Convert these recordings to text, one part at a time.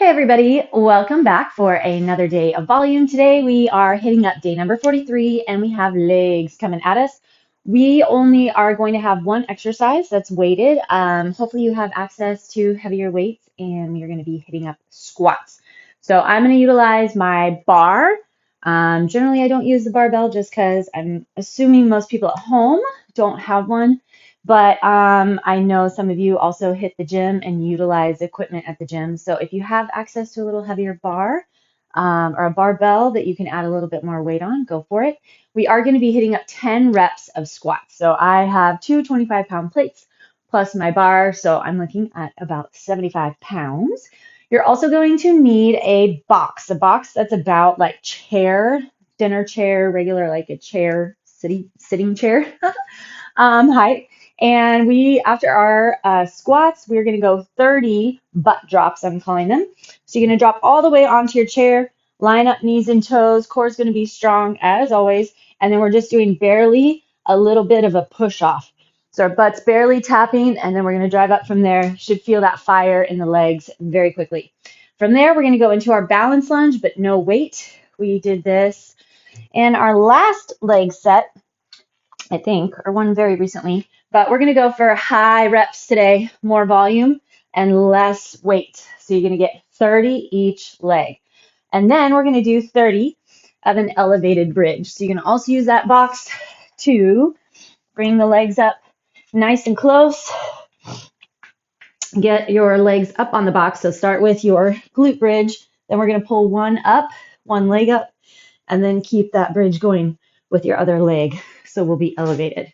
Everybody, welcome back for another day of volume. Today we are hitting up day number 43 and we have legs coming at us. We only are going to have one exercise that's weighted. Hopefully you have access to heavier weights and you're going to be hitting up squats. So I'm going to utilize my bar. Generally I don't use the barbell just because I'm assuming most people at home don't have one. But I know some of you also hit the gym and utilize equipment at the gym. So if you have access to a little heavier bar or a barbell that you can add a little bit more weight on, go for it. We are going to be hitting up 10 reps of squats. So I have two 25-pound plates plus my bar. So I'm looking at about 75 pounds. You're also going to need a box that's about like chair, dinner chair, regular like a chair, sitting chair height. And after our squats, we're going to go 30 butt drops, I'm calling them. So you're going to drop all the way onto your chair, line up knees and toes. Core is going to be strong as always. And then we're just doing barely a little bit of a push off. So our butt's barely tapping, and then we're going to drive up from there. Should feel that fire in the legs very quickly. From there, we're going to go into our balance lunge, but no weight. We did this in our last leg set, I think, or one very recently. But we're going to go for high reps today, more volume and less weight. So you're going to get 30 each leg. And then we're going to do 30 of an elevated bridge. So you can also use that box to bring the legs up nice and close. Get your legs up on the box. So start with your glute bridge. Then we're going to pull one up, one leg up, and then keep that bridge going with your other leg. So we'll be elevated.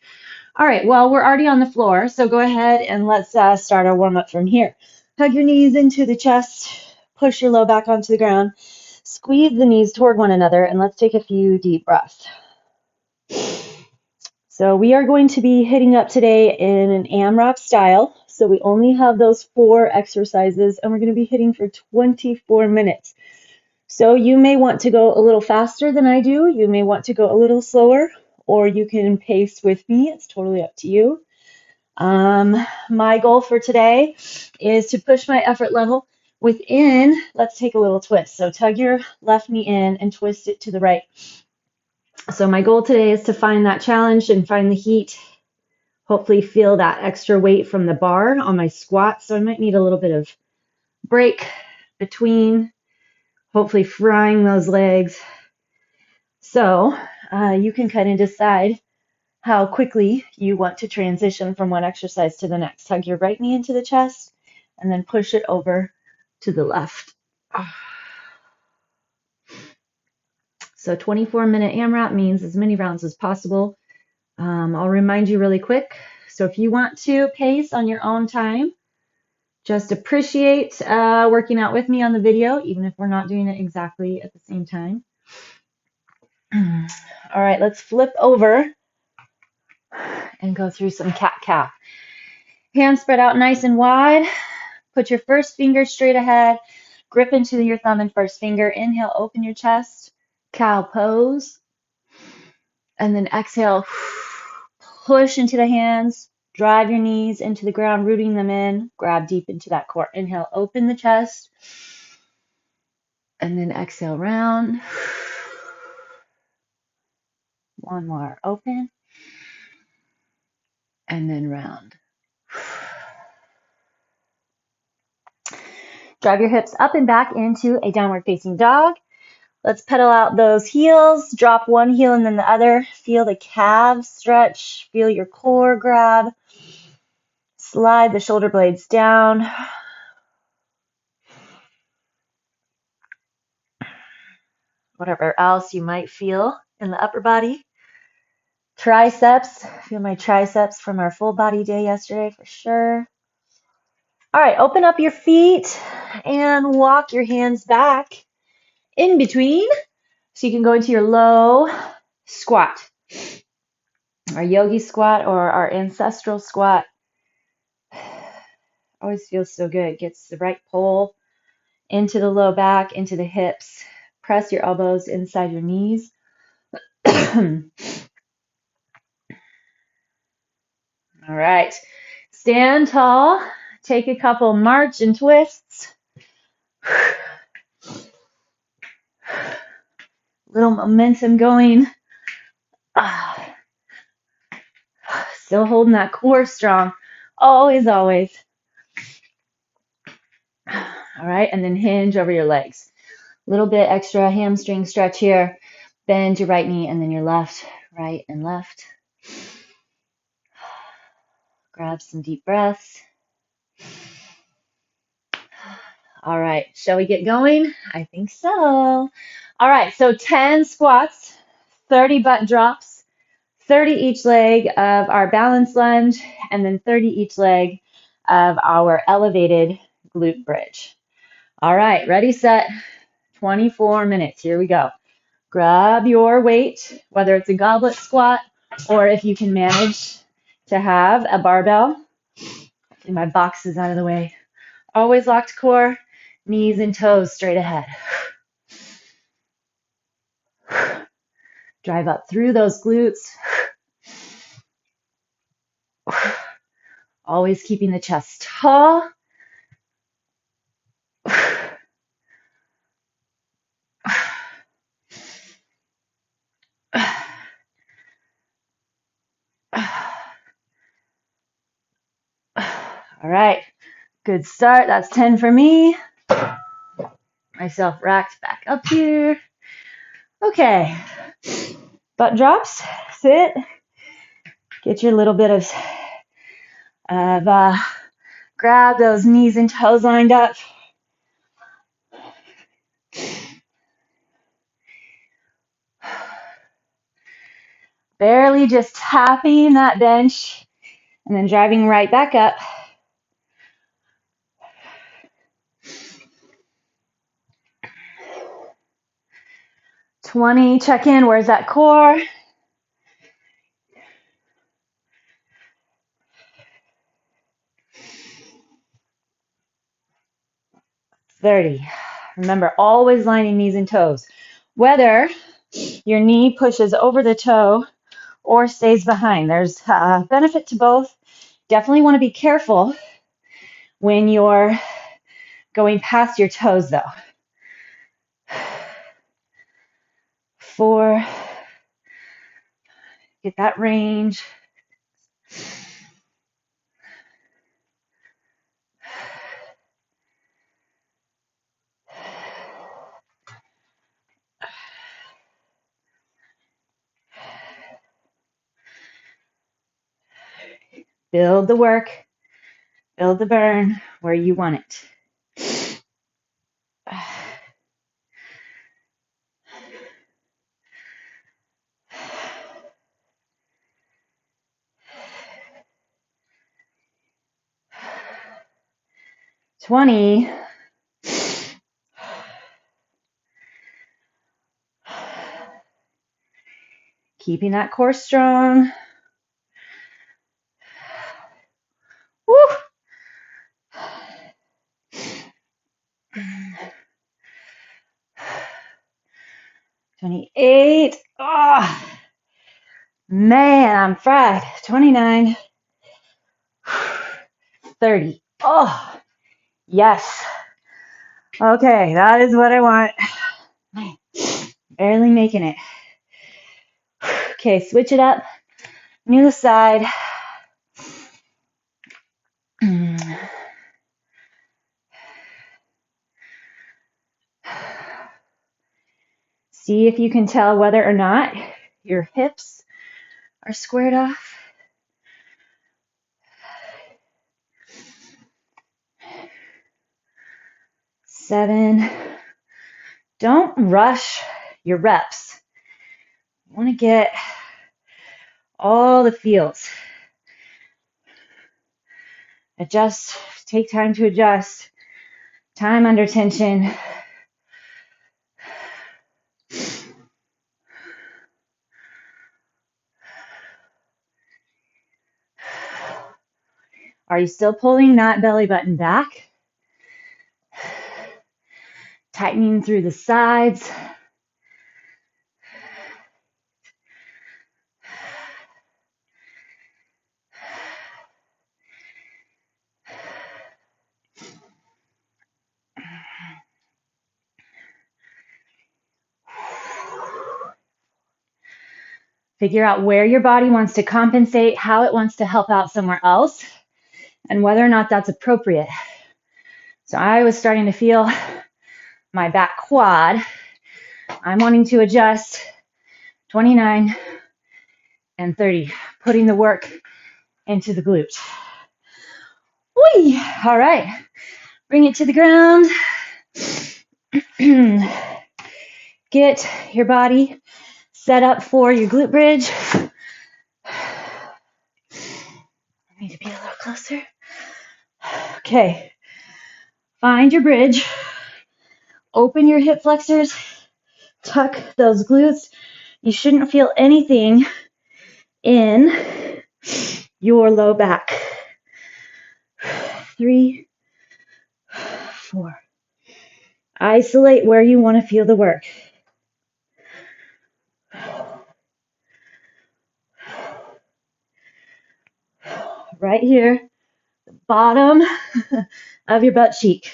All right, well, we're already on the floor, so go ahead and let's start our warm-up from here. Hug your knees into the chest, push your low back onto the ground, squeeze the knees toward one another, and let's take a few deep breaths. So we are going to be hitting up today in an AMRAP style, so we only have those 4 exercises, and we're going to be hitting for 24 minutes. So you may want to go a little faster than I do, you may want to go a little slower, or you can pace with me. It's totally up to you. My goal for today is to push my effort level within. Let's take a little twist. So tug your left knee in and twist it to the right. So my goal today is to find that challenge and find the heat. Hopefully feel that extra weight from the bar on my squat. So I might need a little bit of break between, hopefully frying those legs. So you can kind of decide how quickly you want to transition from one exercise to the next. Hug your right knee into the chest and then push it over to the left. So 24-minute AMRAP means as many rounds as possible. I'll remind you really quick. So if you want to pace on your own time, just appreciate working out with me on the video, even if we're not doing it exactly at the same time. All right, let's flip over and go through some cat-cow. Hands spread out nice and wide. Put your first finger straight ahead. Grip into your thumb and first finger. Inhale, open your chest. Cow pose. And then exhale, push into the hands. Drive your knees into the ground, rooting them in. Grab deep into that core. Inhale, open the chest. And then exhale, round. One more, open. And then round. Drive your hips up and back into a downward facing dog. Let's pedal out those heels. Drop one heel and then the other. Feel the calves stretch. Feel your core grab. Slide the shoulder blades down. Whatever else you might feel in the upper body. Triceps. Feel my triceps from our full body day yesterday for sure. All right, open up your feet and walk your hands back in between so you can go into your low squat. Our yogi squat or our ancestral squat always feels so good. Gets the right pull into the low back, into the hips. Press your elbows inside your knees. All right. Stand tall. Take a couple march and twists. Little momentum going. Still holding that core strong. Always, always. All right, and then hinge over your legs. A little bit extra hamstring stretch here. Bend your right knee and then your left, right and left. Grab some deep breaths. All right, shall we get going? I think so. All right, so 10 squats, 30 butt drops, 30 each leg of our balance lunge, and then 30 each leg of our elevated glute bridge. All right, ready, set, 24 minutes. Here we go. Grab your weight, whether it's a goblet squat or if you can manage to have a barbell. Get my boxes out of the way. Always locked core, knees and toes straight ahead. Drive up through those glutes. Always keeping the chest tall. All right, good start. That's 10 for me. Myself racked back up here. Okay, butt drops, sit. Get your little bit of grab those knees and toes lined up. Barely just tapping that bench and then driving right back up. $20, check in, where's that core? $30. Remember, always lining knees and toes. Whether your knee pushes over the toe or stays behind. There's a benefit to both. Definitely want to be careful when you're going past your toes, though. 4. Get that range. Build the work, build the burn where you want it. 20. Keeping that core strong. Woo! 28. Oh, man, I'm fried. 29. 30. Oh, yes. Okay, that is what I want. Barely making it. Okay, switch it up. New side. See if you can tell whether or not your hips are squared off. 7. Don't rush your reps. You want to get all the feels. Adjust, take time to adjust. Time under tension. Are you still pulling that belly button back? Tightening through the sides. Figure out where your body wants to compensate, how it wants to help out somewhere else, and whether or not that's appropriate. So I was starting to feel my back quad. I'm wanting to adjust 29 and 30, putting the work into the glute. Whee! All right, bring it to the ground. Get your body set up for your glute bridge. I need to be a little closer. Okay, find your bridge. Open your hip flexors. Tuck those glutes. You shouldn't feel anything in your low back. 3, 4. Isolate where you want to feel the work. Right here, the bottom of your butt cheek.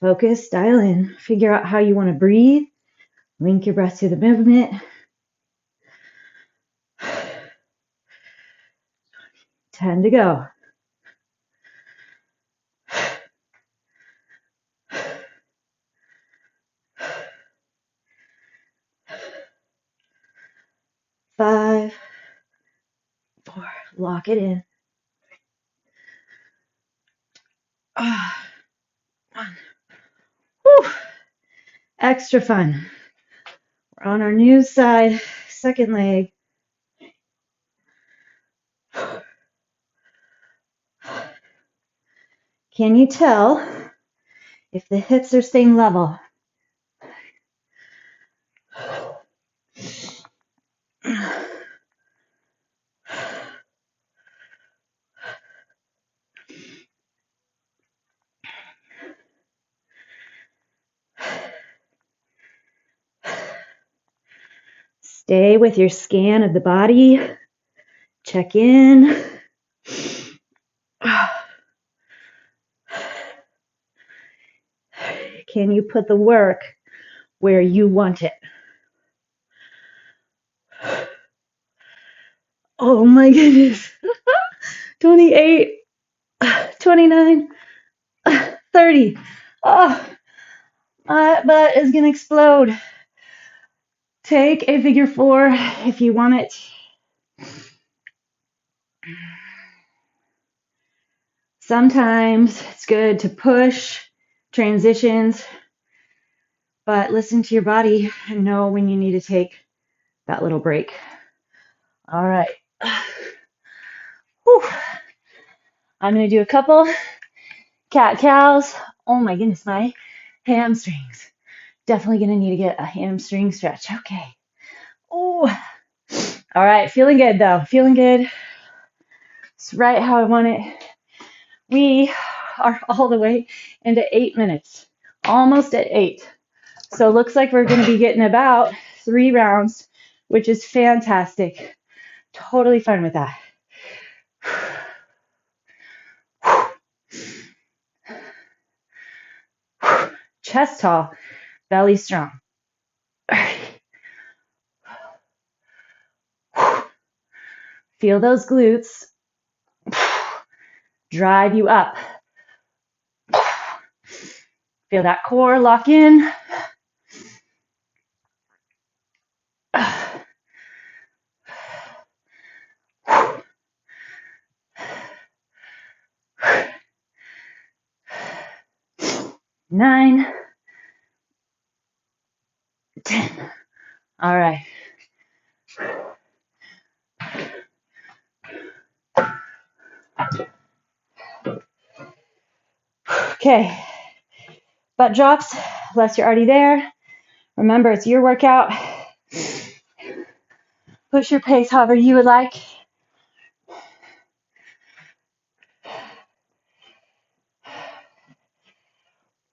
Focus, dial in, figure out how you want to breathe. Link your breath to the movement. 10 to go. Five, 4, lock it in. 1. Whew. Extra fun. We're on our new side, second leg. Can you tell if the hips are staying level? Stay with your scan of the body. Check in. Can you put the work where you want it? Oh my goodness. 28, 29, 30. Oh, my butt is going to explode. Take a figure 4 if you want it. Sometimes it's good to push transitions, but listen to your body and know when you need to take that little break. All right. Whew. I'm going to do a couple cat-cows. Oh my goodness, my hamstrings. Definitely going to need to get a hamstring stretch. Okay. Oh. All right. Feeling good, though. Feeling good. It's right how I want it. We are all the way into 8 minutes. Almost at 8. So it looks like we're going to be getting about 3 rounds, which is fantastic. Totally fine with that. Chest tall, belly strong. Feel those glutes drive you up. Feel that core lock in. Nine, 10. All right. Okay. Butt drops, unless you're already there. Remember, it's your workout. Push your pace however you would like.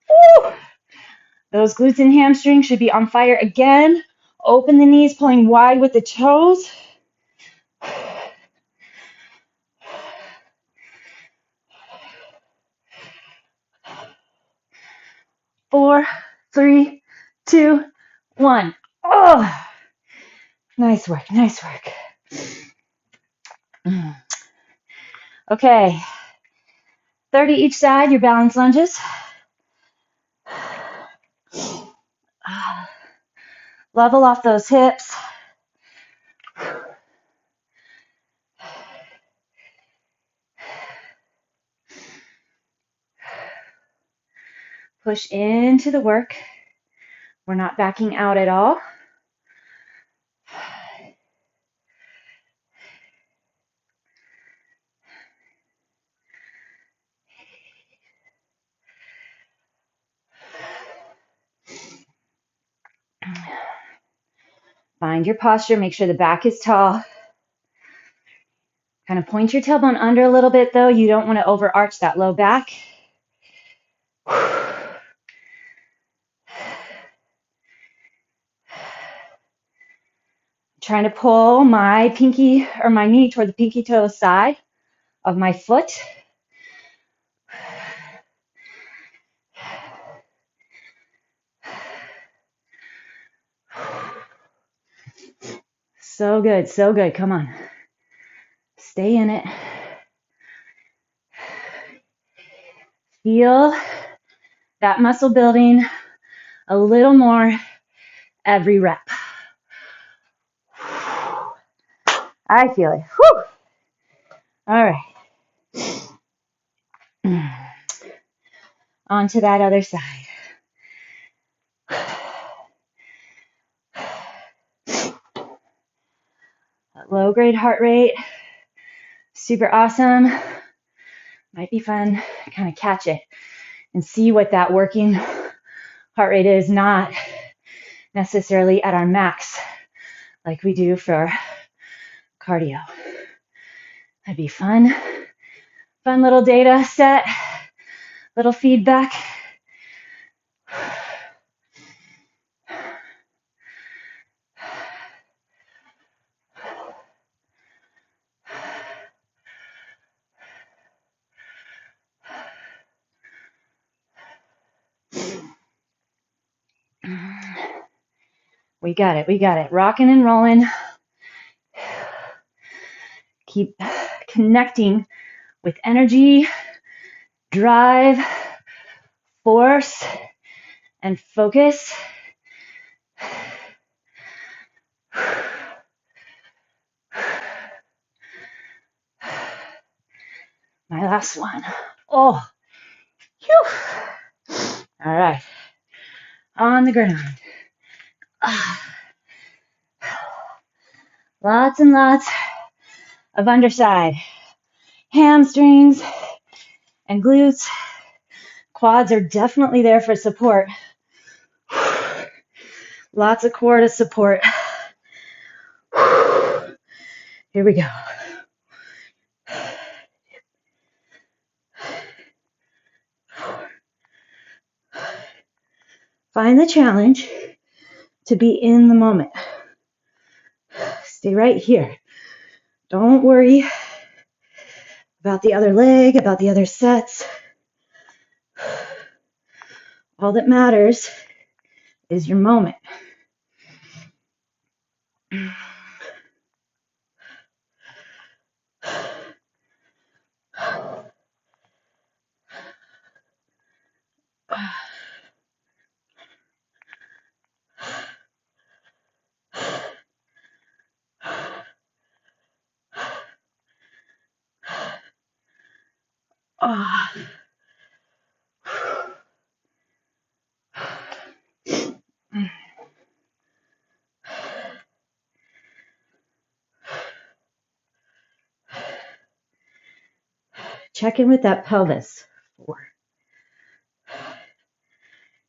Woo! Those glutes and hamstrings should be on fire again. Open the knees, pulling wide with the toes. 4, 3, 2, 1. Oh, nice work, nice work. Okay, 30 each side, your balance lunges. Level off those hips. Push into the work. We're not backing out at all. Find your posture. Make sure the back is tall. Kind of point your tailbone under a little bit, though. You don't want to overarch that low back. Trying to pull my pinky or my knee toward the pinky toe side of my foot. So good, so good. Come on. Stay in it. Feel that muscle building a little more every rep. I feel it. Whew. All right. On to that other side. Low grade heart rate. Super awesome. Might be fun to kind of catch it and see what that working heart rate is, not necessarily at our max like we do for cardio. That'd be fun. Fun little data set, little feedback. We got it, we got it. Rocking and rolling. Keep connecting with energy, drive, force, and focus. My last one. Oh, whew. All right. On the ground. Lots and lots of underside. Hamstrings and glutes. Quads are definitely there for support. Lots of core to support. Here we go. Find the challenge to be in the moment. Stay right here. Don't worry about the other leg, about the other sets. All that matters is your moment. Oh. Check in with that pelvis. 4.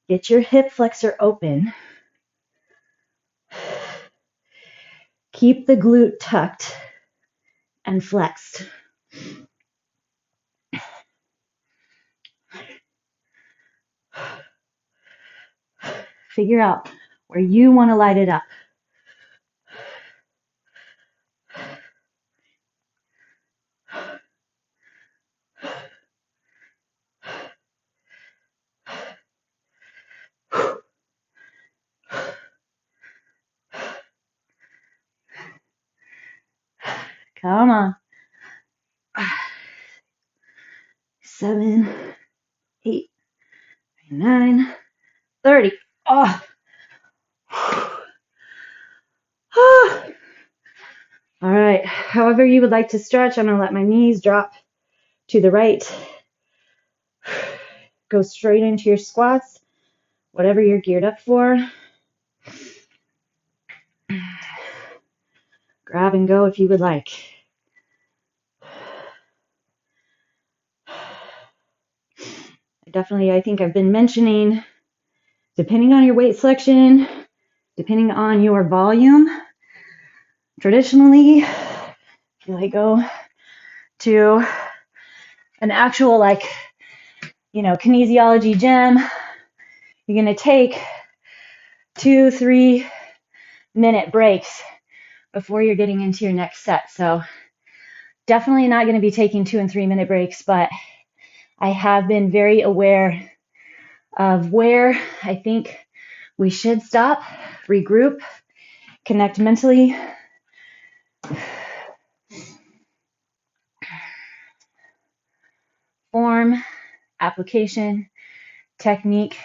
Get your hip flexor open. Keep the glute tucked and flexed. Figure out where you want to light it up. Come on. 7, 8, 9, 30. Oh. All right. However you would like to stretch, I'm going to let my knees drop to the right. Go straight into your squats, whatever you're geared up for. Grab and go if you would like. I think I've been mentioning, depending on your weight selection, depending on your volume, traditionally, if you go to an actual kinesiology gym, you're going to take 2-3 minute breaks before you're getting into your next set. So definitely not going to be taking 2 and 3 minute breaks, but I have been very aware of where I think we should stop, regroup, connect mentally. Form, application, technique,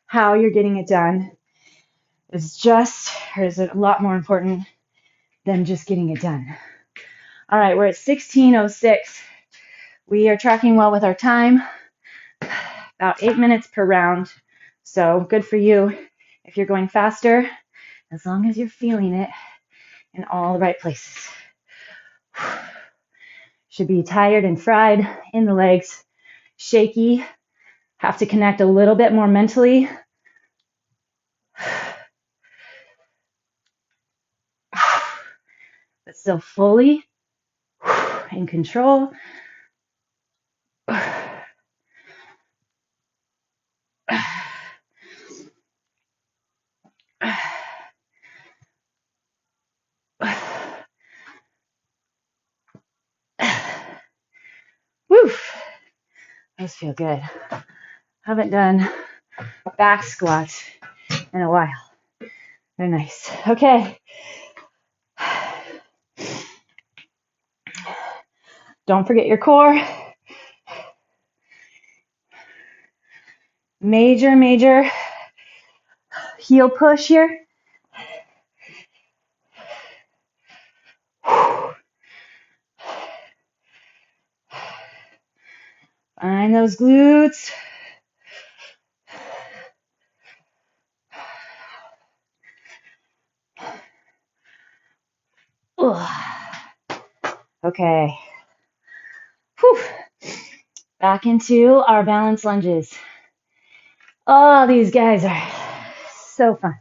how you're getting it done is a lot more important than just getting it done. All right, we're at 16:06. We are tracking well with our time, about 8 minutes per round. So good for you if you're going faster, as long as you're feeling it in all the right places. Should be tired and fried in the legs, shaky, have to connect a little bit more mentally. But still fully in control. Woo! Those feel good. Haven't done back squats in a while. They're nice. Okay. Don't forget your core. Major heel push here. Find those glutes. Okay. Whew. Back into our balance lunges. Oh, these guys are so fun.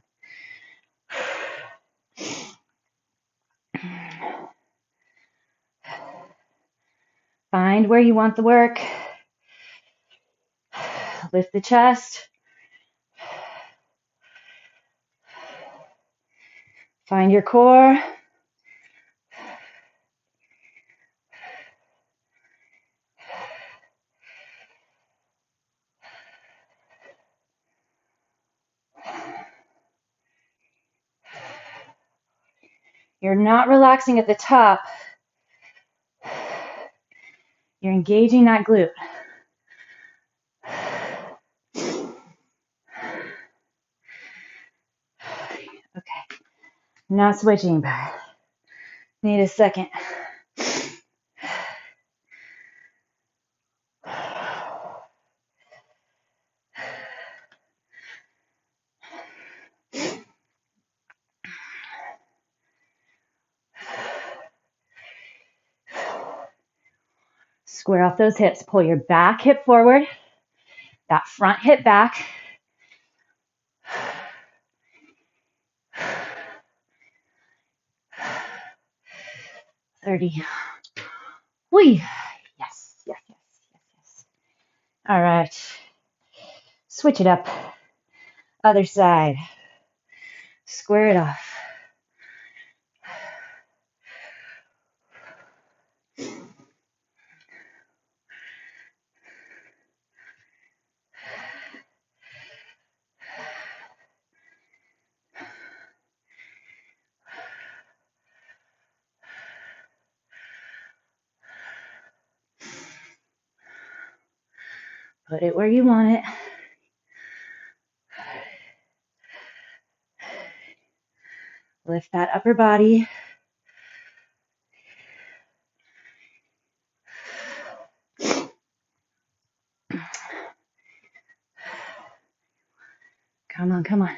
Find where you want the work. Lift the chest. Find your core. You're not relaxing at the top. You're engaging that glute. Okay. Not switching, but need a second. Square off those hips. Pull your back hip forward. That front hip back. $30. Whee. Yes. All right. Switch it up. Other side. Square it off. Put it where you want it. Lift that upper body. Come on, come on.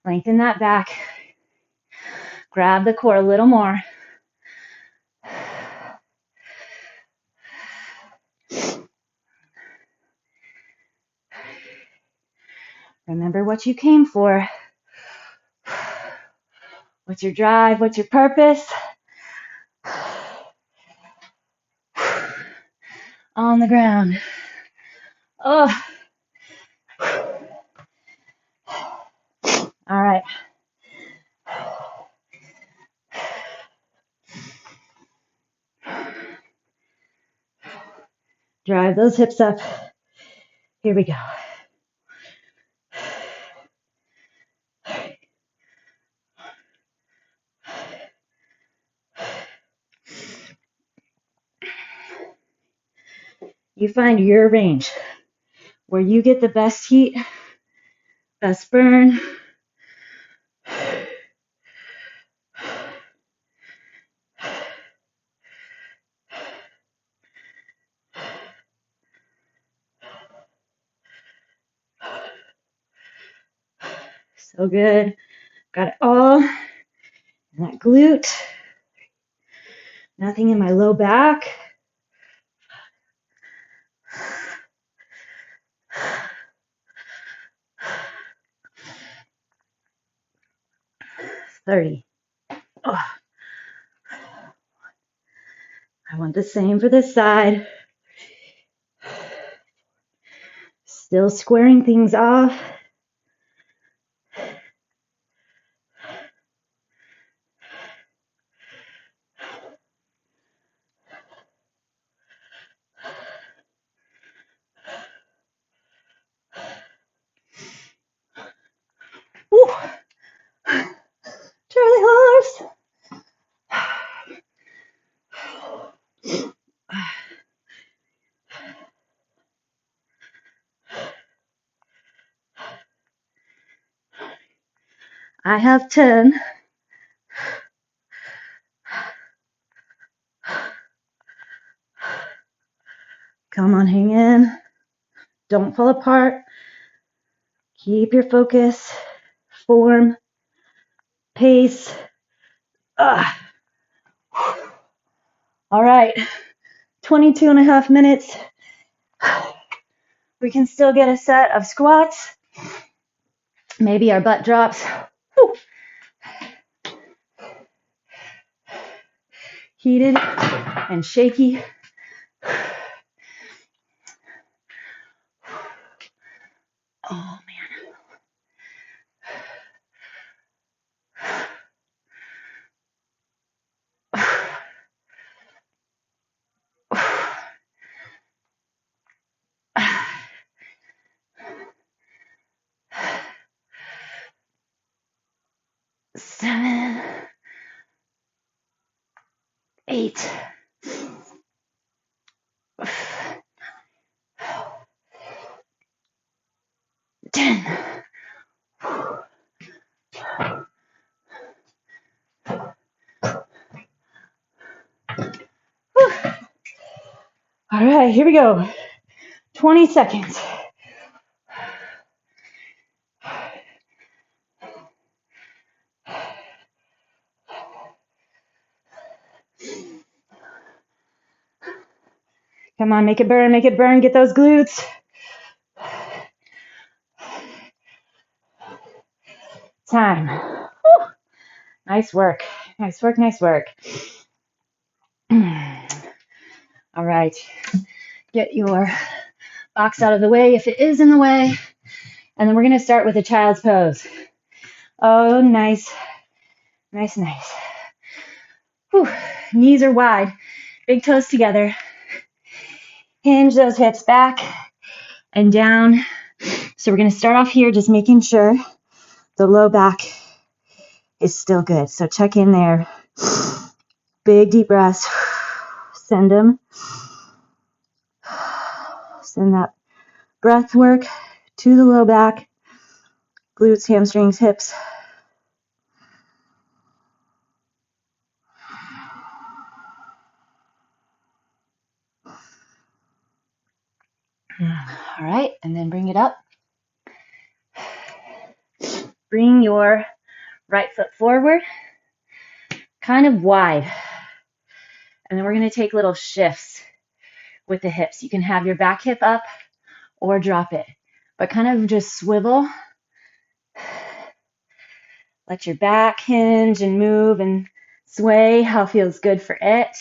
Lengthen that back. Grab the core a little more. Remember what you came for. What's your drive? What's your purpose? On the ground. Oh. All right. Drive those hips up. Here we go. You find your range where you get the best heat, best burn. So good. Got it all in that glute. Nothing in my low back. $30. Oh. I want the same for this side. Still squaring things off. Woo. Charlie horse. I have 10. Come on, hang in. Don't fall apart. Keep your focus, form, pace. All right, 22 and a half minutes. We can still get a set of squats. Maybe our butt drops. Whew. Heated and shaky. Oh, man. Seven, 8, 10. All right, here we go. 20 seconds. Come on, make it burn, get those glutes. Time. Whew. Nice work. All right, get your box out of the way if it is in the way. And then we're going to start with a child's pose. Oh, nice. Whew. Knees are wide, big toes together. Hinge those hips back and down. So we're going to start off here just making sure the low back is still good. So check in there. Big deep breaths. Send them. Send that breath work to the low back, glutes, hamstrings, hips. All right, and then bring it up. Bring your right foot forward, kind of wide. And then we're going to take little shifts with the hips. You can have your back hip up or drop it, but kind of just swivel. Let your back hinge and move and sway how feels good for it.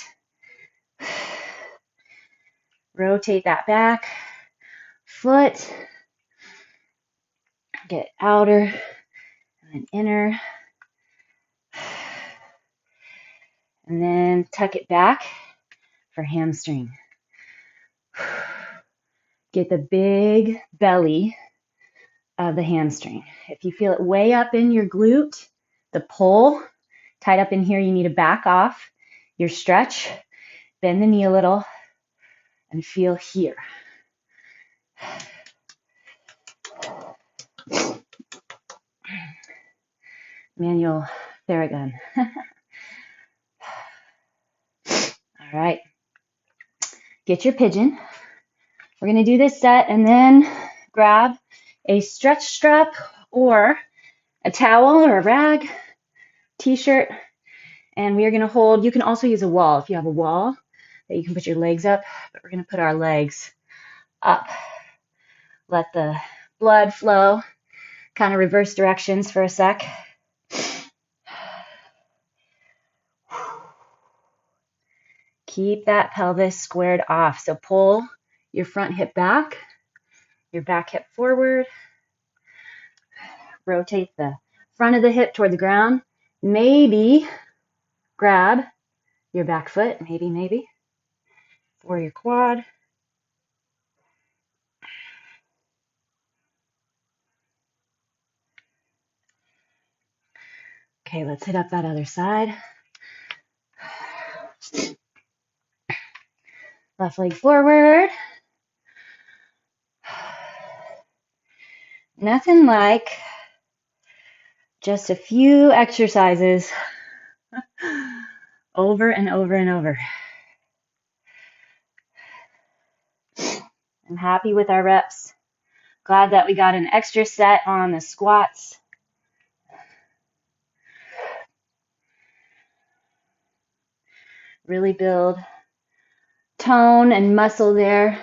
Rotate that back foot. Get outer and then inner. And then tuck it back for hamstring. Get the big belly of the hamstring. If you feel it way up in your glute, the pull, tied up in here, you need to back off your stretch, bend the knee a little, and feel here. Manual Theragun. All right. Get your pigeon. We're going to do this set and then grab a stretch strap or a towel or a rag, t-shirt, and we are going to hold. You can also use a wall if you have a wall that you can put your legs up, but we're going to put our legs up. Let the blood flow, kind of reverse directions for a sec. Keep that pelvis squared off. So pull your front hip back, your back hip forward. Rotate the front of the hip toward the ground. Maybe grab your back foot, maybe, or your quad. Okay, let's hit up that other side. Left leg forward. Nothing like just a few exercises over and over and over. I'm happy with our reps. Glad that we got an extra set on the squats. Really build tone and muscle there,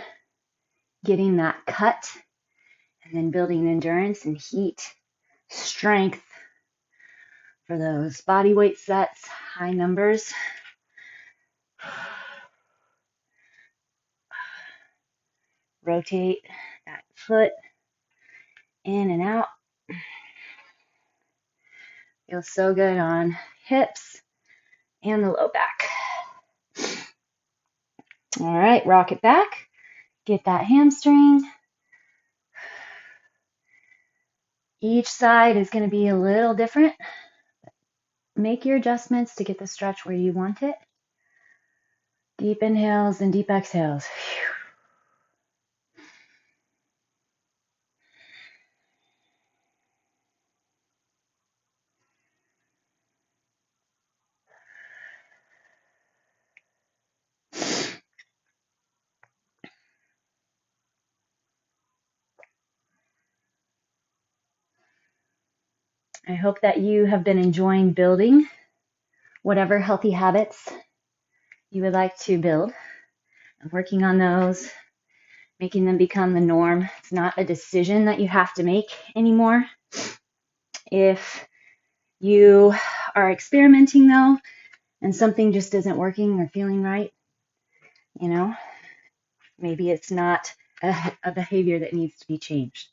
getting that cut, and then building endurance and heat, strength for those body weight sets, high numbers. Rotate that foot in and out. Feels so good on hips and the low back. All right, rock it back. Get that hamstring. Each side is going to be a little different. Make your adjustments to get the stretch where you want it. Deep inhales and deep exhales. I hope that you have been enjoying building whatever healthy habits you would like to build and working on those, making them become the norm. It's not a decision that you have to make anymore. If you are experimenting though, and something just isn't working or feeling right, maybe it's not a behavior that needs to be changed.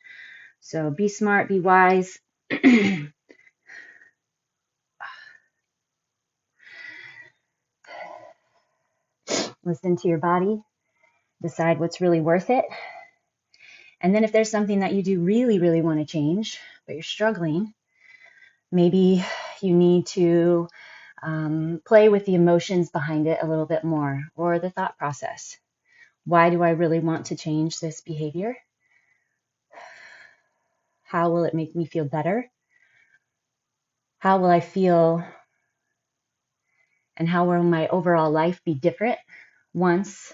So be smart, be wise. Listen to your body, decide what's really worth it. And then if there's something that you do really, really want to change, but you're struggling, maybe you need to play with the emotions behind it a little bit more, or the thought process, Why do I really want to change this behavior? How will it make me feel better? How will I feel and how will my overall life be different once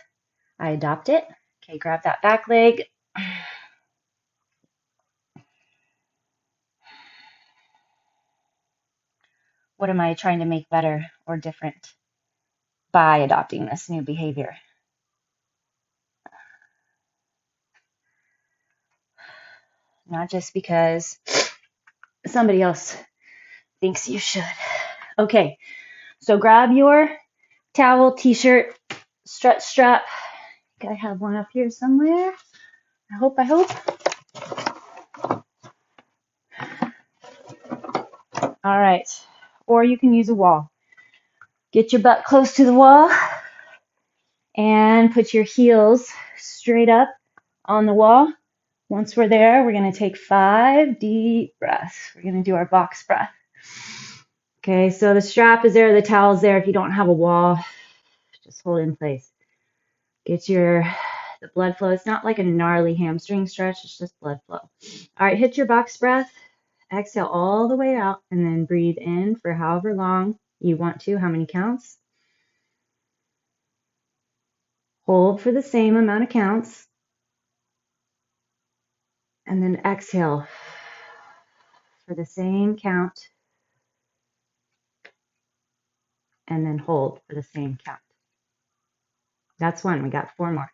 I adopt it? Okay, grab that back leg. What am I trying to make better or different by adopting this new behavior? Not just because somebody else thinks you should. Okay, so grab your towel, t-shirt, stretch strap. I think I have one up here somewhere. I hope. All right, or you can use a wall. Get your butt close to the wall and put your heels straight up on the wall. Once we're there, we're going to take 5 deep breaths. We're going to do our box breath. Okay, so the strap is there, the towel's there. If you don't have a wall, just hold in place. Get the blood flow. It's not like a gnarly hamstring stretch, it's just blood flow. All right, hit your box breath. Exhale all the way out and then breathe in for however long you want to, how many counts. Hold for the same amount of counts. And then exhale for the same count. And then hold for the same count. That's one. We got 4 more.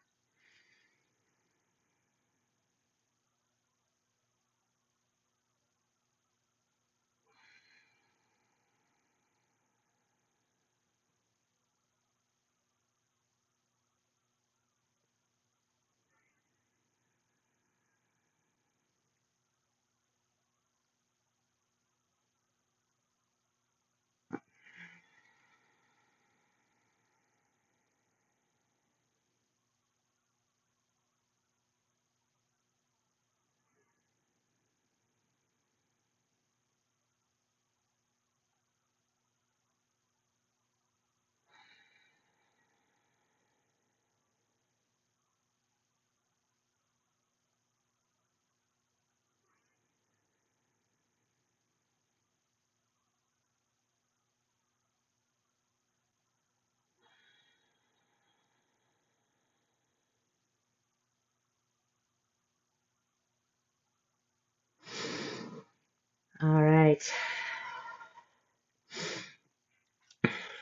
All right.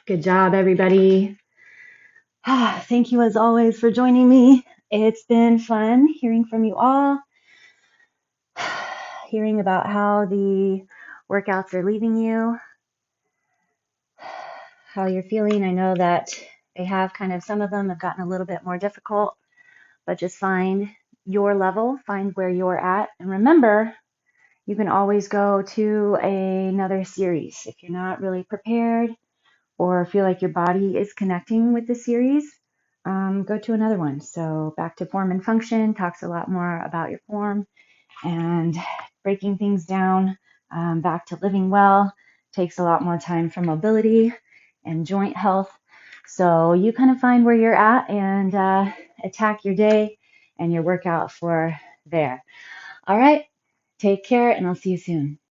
Good job, everybody. Thank you as always for joining me. It's been fun hearing from you all, hearing about how the workouts are leaving you, how you're feeling. I know that they have some of them have gotten a little bit more difficult, but just find your level, find where you're at. And remember, you can always go to another series if you're not really prepared or feel like your body is connecting with the series. Go to another one. So back to form and function talks a lot more about your form and breaking things down. Back to living well takes a lot more time for mobility and joint health. So you kind of find where you're at and attack your day and your workout for there. All right, take care and I'll see you soon.